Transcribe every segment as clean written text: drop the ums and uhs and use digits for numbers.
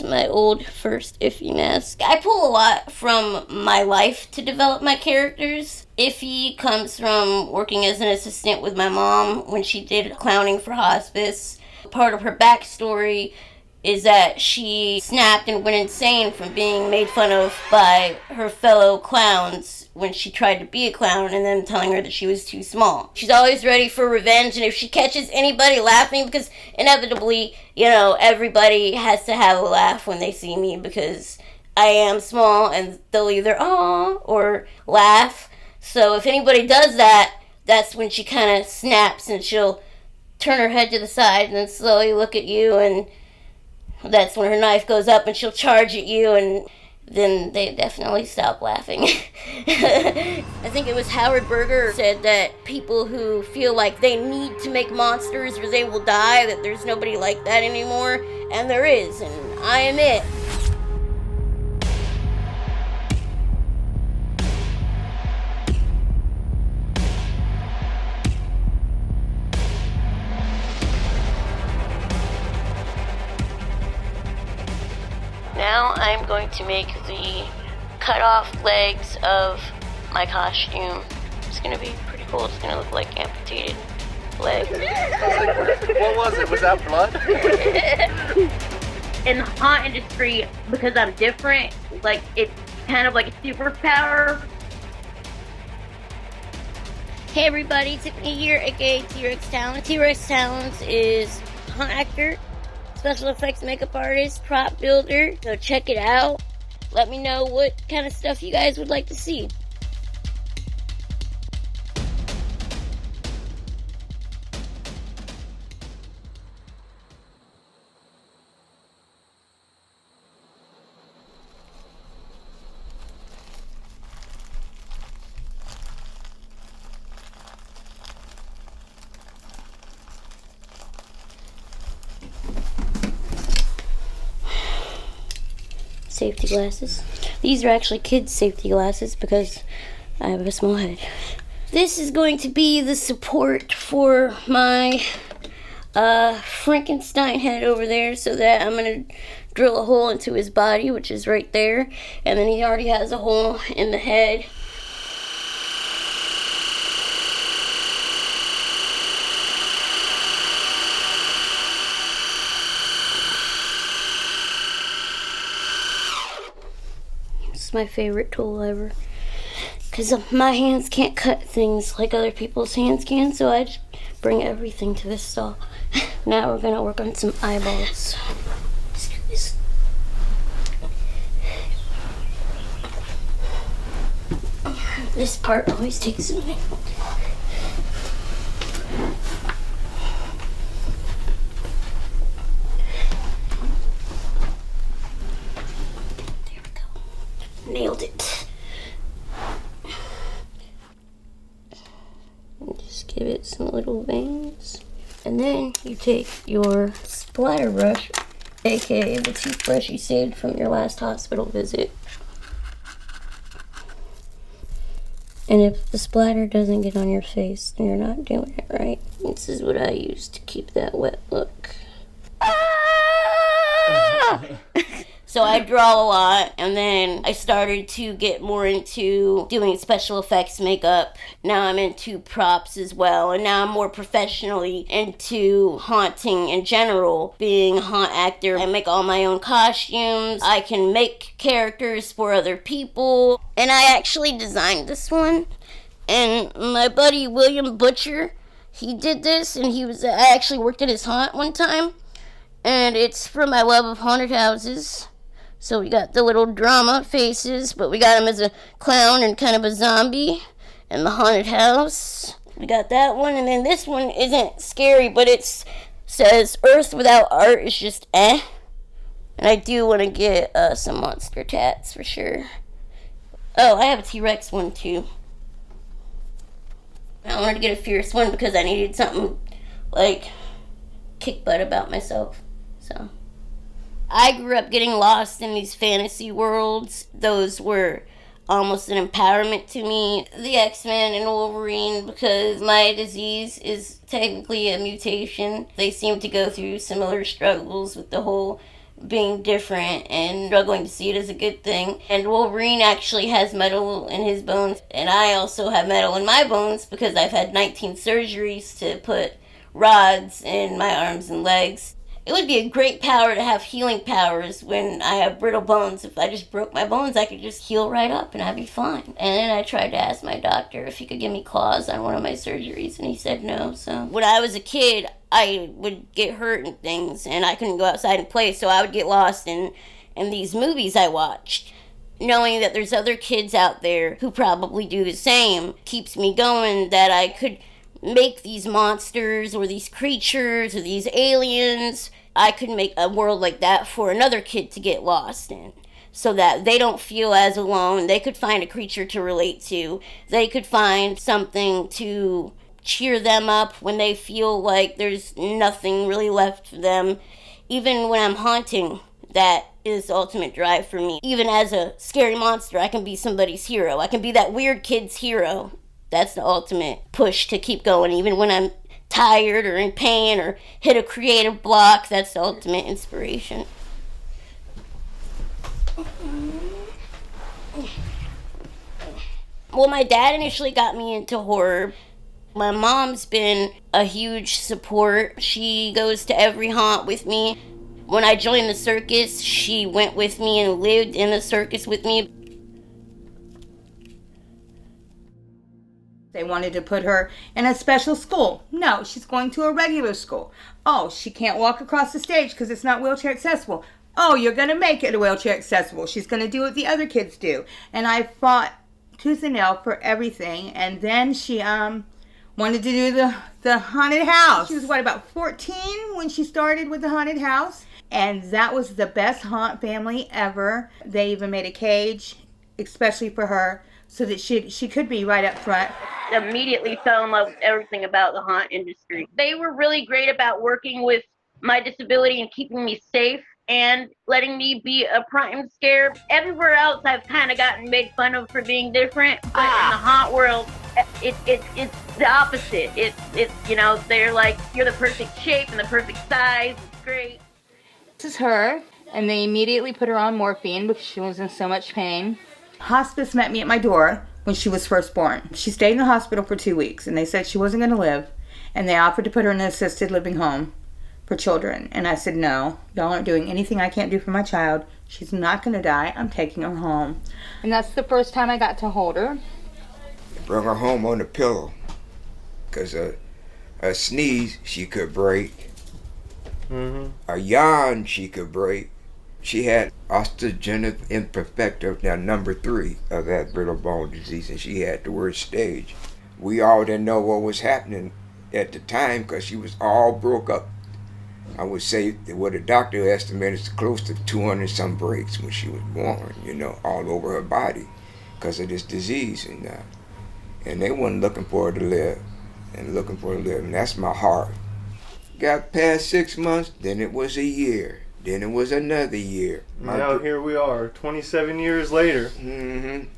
My old first Iffy mask. I pull a lot from my life to develop my characters. Iffy comes from working as an assistant with my mom when she did clowning for hospice. Part of her backstory is that she snapped and went insane from being made fun of by her fellow clowns when she tried to be a clown and them telling her that she was too small. She's always ready for revenge, and if she catches anybody laughing, because inevitably, everybody has to have a laugh when they see me because I am small, and they'll either aw or laugh. So if anybody does that, that's when she kind of snaps and she'll turn her head to the side and then slowly look at you, and that's when her knife goes up and she'll charge at you, and then they definitely stop laughing. I think it was Howard Berger said that people who feel like they need to make monsters or they will die, that there's nobody like that anymore, and there is, and I am it. Now I'm going to make the cut off legs of my costume. It's going to be pretty cool. It's going to look like amputated legs. What was it? Was that blood? In the haunt industry, because I'm different, like, it's kind of like a superpower. Hey everybody, Tiffany here, aka T-Rex Talent. T-Rex Talent is a haunt actor, special effects makeup artist, prop builder. So check it out. Let me know what kind of stuff you guys would like to see. Safety glasses. These are actually kids' safety glasses because I have a small head. This is going to be the support for my Frankenstein head over there, so that I'm going to drill a hole into his body, which is right there, and then he already has a hole in the head. It's my favorite tool ever, because my hands can't cut things like other people's hands can, so I just bring everything to this saw. Now we're gonna work on some eyeballs. Let's do this. This part always takes a minute. Nailed it. And just give it some little veins. And then you take your splatter brush, aka the toothbrush you saved from your last hospital visit. And if the splatter doesn't get on your face, then you're not doing it right. This is what I use to keep that wet look. Ah! So I draw a lot, and then I started to get more into doing special effects makeup. Now I'm into props as well, and now I'm more professionally into haunting in general. Being a haunt actor, I make all my own costumes. I can make characters for other people. And I actually designed this one, and my buddy William Butcher, he did this, and I actually worked at his haunt one time, and it's from my love of haunted houses. So we got the little drama faces, but we got him as a clown and kind of a zombie in the haunted house. We got that one, and then this one isn't scary, but it says Earth without art is just eh. And I do want to get some monster tats for sure. Oh, I have a T-Rex one too. I wanted to get a fierce one because I needed something like kick butt about myself. So I grew up getting lost in these fantasy worlds. Those were almost an empowerment to me. The X-Men and Wolverine, because my disease is technically a mutation. They seem to go through similar struggles with the whole being different and struggling to see it as a good thing. And Wolverine actually has metal in his bones, and I also have metal in my bones because I've had 19 surgeries to put rods in my arms and legs. It would be a great power to have healing powers when I have brittle bones. If I just broke my bones, I could just heal right up and I'd be fine. And then I tried to ask my doctor if he could give me claws on one of my surgeries, and he said no. So when I was a kid, I would get hurt and things, and I couldn't go outside and play, so I would get lost in these movies I watched. Knowing that there's other kids out there who probably do the same keeps me going, that I could make these monsters or these creatures or these aliens. I could make a world like that for another kid to get lost in, so that they don't feel as alone. They could find a creature to relate to. They could find something to cheer them up when they feel like there's nothing really left for them. Even when I'm haunting, that is the ultimate drive for me. Even as a scary monster, I can be somebody's hero. I can be that weird kid's hero. That's the ultimate push to keep going. Even when I'm tired or in pain or hit a creative block, that's the ultimate inspiration. Well, my dad initially got me into horror. My mom's been a huge support. She goes to every haunt with me. When I joined the circus, she went with me and lived in the circus with me. They wanted to put her in a special school. No, she's going to a regular school. Oh, she can't walk across the stage because it's not wheelchair accessible. Oh, you're going to make it wheelchair accessible. She's going to do what the other kids do. And I fought tooth and nail for everything. And then she wanted to do the haunted house. She was, about 14 when she started with the haunted house. And that was the best haunt family ever. They even made a cage, especially for her, so that she could be right up front. Immediately fell in love with everything about the haunt industry. They were really great about working with my disability and keeping me safe and letting me be a prime scare. Everywhere else I've kind of gotten made fun of for being different, but in the haunt world, it's the opposite. It's they're like, you're the perfect shape and the perfect size. It's great. This is her, and they immediately put her on morphine because she was in so much pain. Hospice met me at my door when she was first born. She stayed in the hospital for 2 weeks, and they said she wasn't going to live, and they offered to put her in an assisted living home for children. And I said, no, y'all aren't doing anything I can't do for my child. She's not going to die. I'm taking her home. And that's the first time I got to hold her. Bring her home on the pillow, because a sneeze she could break. A yawn she could break. She had Osteogenesis Imperfecta, now number 3 of that Brittle Bone Disease, and she had the worst stage. We all didn't know what was happening at the time because she was all broke up. I would say that what the doctor estimated is close to 200 some breaks when she was born, all over her body because of this disease. And they weren't looking for her to live and that's my heart. Got past 6 months, then it was a year. Then it was another year. Now here we are, 27 years later.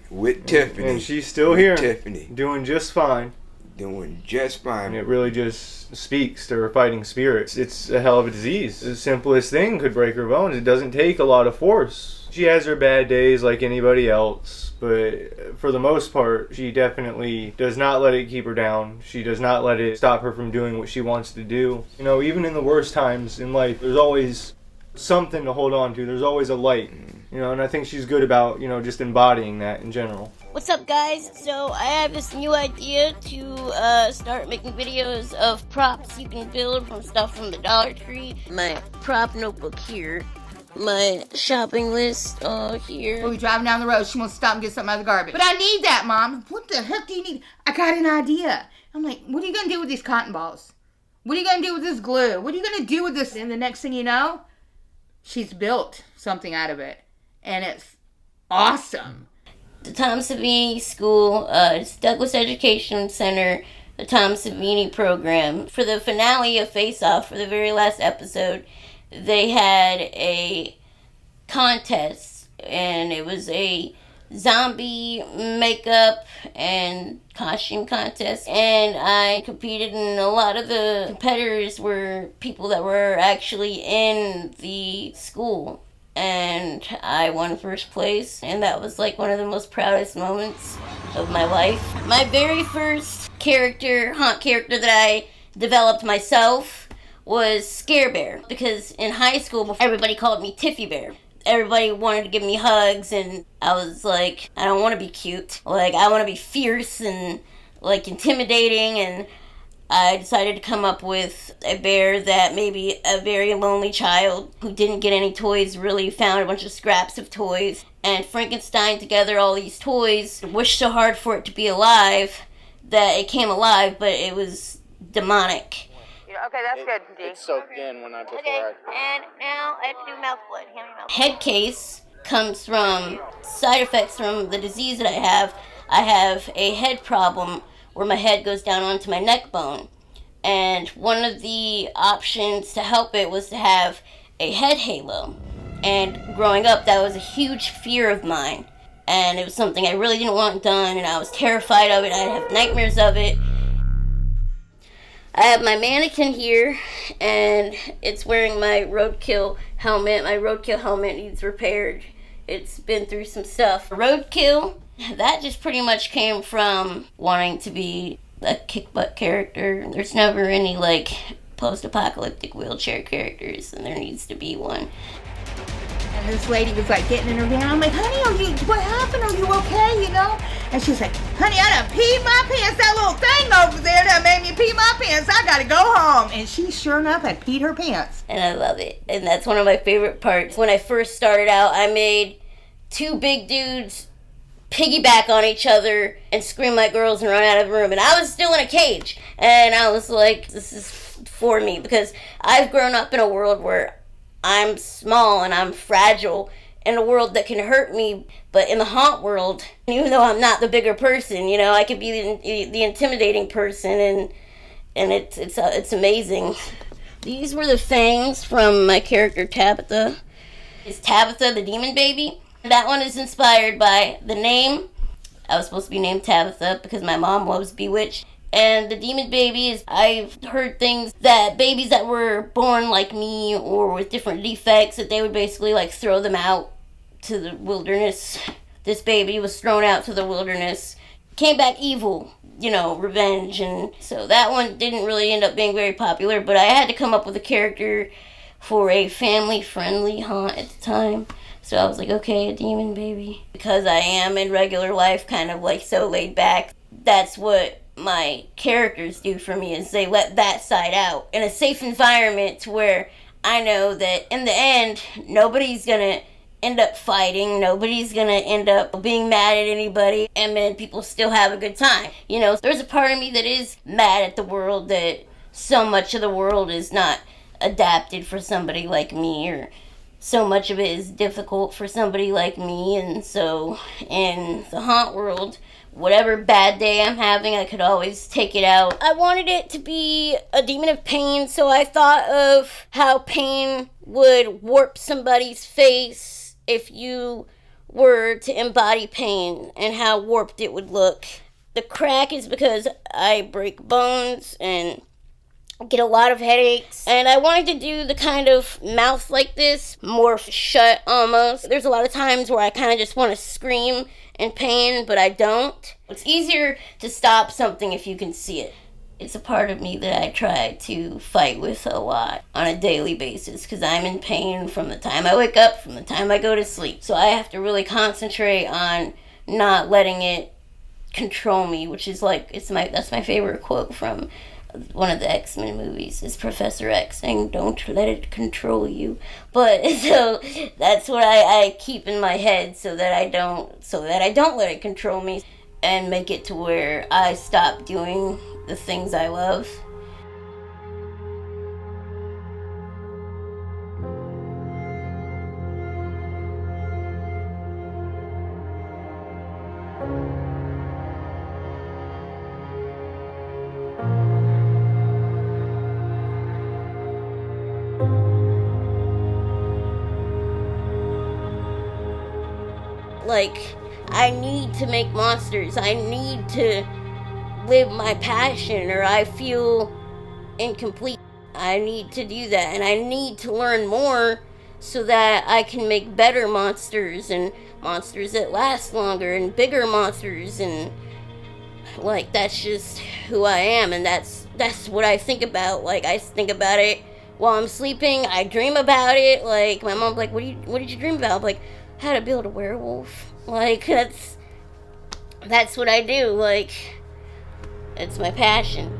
With Tiffany. And she's still here. Tiffany. Doing just fine. Doing just fine. And it really just speaks to her fighting spirit. It's a hell of a disease. The simplest thing could break her bones. It doesn't take a lot of force. She has her bad days like anybody else, but for the most part, she definitely does not let it keep her down. She does not let it stop her from doing what she wants to do. Even in the worst times in life, there's always something to hold on to. There's always a light, and I think she's good about, just embodying that in general. What's up, guys? So I have this new idea to start making videos of props you can build from stuff from the Dollar Tree. My prop notebook here. My shopping list here. We'll be driving down the road. She wants to stop and get something out of the garbage. But I need that, Mom. What the heck do you need? I got an idea. I'm like, what are you going to do with these cotton balls? What are you going to do with this glue? What are you going to do with this? And the next thing you know, she's built something out of it. And it's awesome. The Tom Savini School, it's Douglas Education Center, the Tom Savini program. For the finale of Face Off, for the very last episode, they had a contest, and it was a zombie makeup and costume contests, and I competed, and a lot of the competitors were people that were actually in the school, and I won first place, and that was like one of the most proudest moments of my life. My very first haunt character that I developed myself was Scare Bear, because in high school everybody called me Tiffy Bear. Everybody wanted to give me hugs, and I was like, I don't want to be cute. Like, I want to be fierce and, like, intimidating, and I decided to come up with a bear that maybe a very lonely child who didn't get any toys really found a bunch of scraps of toys and Frankenstein together all these toys, wished so hard for it to be alive that it came alive, but it was demonic. Okay, that's good, D. It soaked in when And now I have to do mouth blood. Head case comes from side effects from the disease that I have. I have a head problem where my head goes down onto my neck bone. And one of the options to help it was to have a head halo. And growing up, that was a huge fear of mine. And it was something I really didn't want done, and I was terrified of it. I'd have nightmares of it. I have my mannequin here, and it's wearing my Roadkill helmet. My Roadkill helmet needs repaired. It's been through some stuff. Roadkill, that just pretty much came from wanting to be a kick-butt character. There's never any, like, post-apocalyptic wheelchair characters, and there needs to be one. And this lady was like getting in her van. I'm like, honey, what happened? Are you okay, you know? And she's like, honey, I done peed my pants. That little thing over there that made me pee my pants. I gotta go home. And she sure enough had peed her pants. And I love it. And that's one of my favorite parts. When I first started out, I made two big dudes piggyback on each other and scream like girls and run out of the room. And I was still in a cage. And I was like, this is for me. Because I've grown up in a world where I'm small and I'm fragile in a world that can hurt me, but in the haunt world, even though I'm not the bigger person, you know, I could be the intimidating person, and it's amazing. These were the fangs from my character Tabitha. It's Tabitha the Demon Baby. That one is inspired by the name. I was supposed to be named Tabitha because my mom was bewitched. And the demon baby is, I've heard things that babies that were born like me or with different defects, that they would basically like throw them out to the wilderness. This baby was thrown out to the wilderness, came back evil, you know, revenge. And so that one didn't really end up being very popular, but I had to come up with a character for a family-friendly haunt at the time. So I was like, okay, a demon baby. Because I am in regular life kind of like so laid back, that's what my characters do for me, is they let that side out in a safe environment to where I know that in the end nobody's gonna end up fighting, nobody's gonna end up being mad at anybody, and then people still have a good time. You know, there's a part of me that is mad at the world that so much of the world is not adapted for somebody like me, or so much of it is difficult for somebody like me. And so in the haunt world, whatever bad day I'm having, I could always take it out. I wanted it to be a demon of pain, so I thought of how pain would warp somebody's face if you were to embody pain, and how warped it would look. The crack is because I break bones and get a lot of headaches, and I wanted to do the kind of mouth like this, more shut almost. There's a lot of times where I kind of just want to scream in pain, but I don't. It's easier to stop something if you can see it. It's a part of me that I try to fight with a lot on a daily basis, because I'm in pain from the time I wake up, from the time I go to sleep. So I have to really concentrate on not letting it control me, which is like, that's my favorite quote from one of the X-Men movies, is Professor X saying, "Don't let it control you." But so that's what I keep in my head, so that I don't let it control me, and make it to where I stop doing the things I love. Like, I need to make monsters. I need to live my passion, or I feel incomplete. I need to do that, and I need to learn more so that I can make better monsters, and monsters that last longer, and bigger monsters, and like, that's just who I am, and that's what I think about. Like, I think about it while I'm sleeping. I dream about it. Like, my mom's like, what did you dream about? I'm like, how to build a werewolf. Like, that's what I do. Like, it's my passion.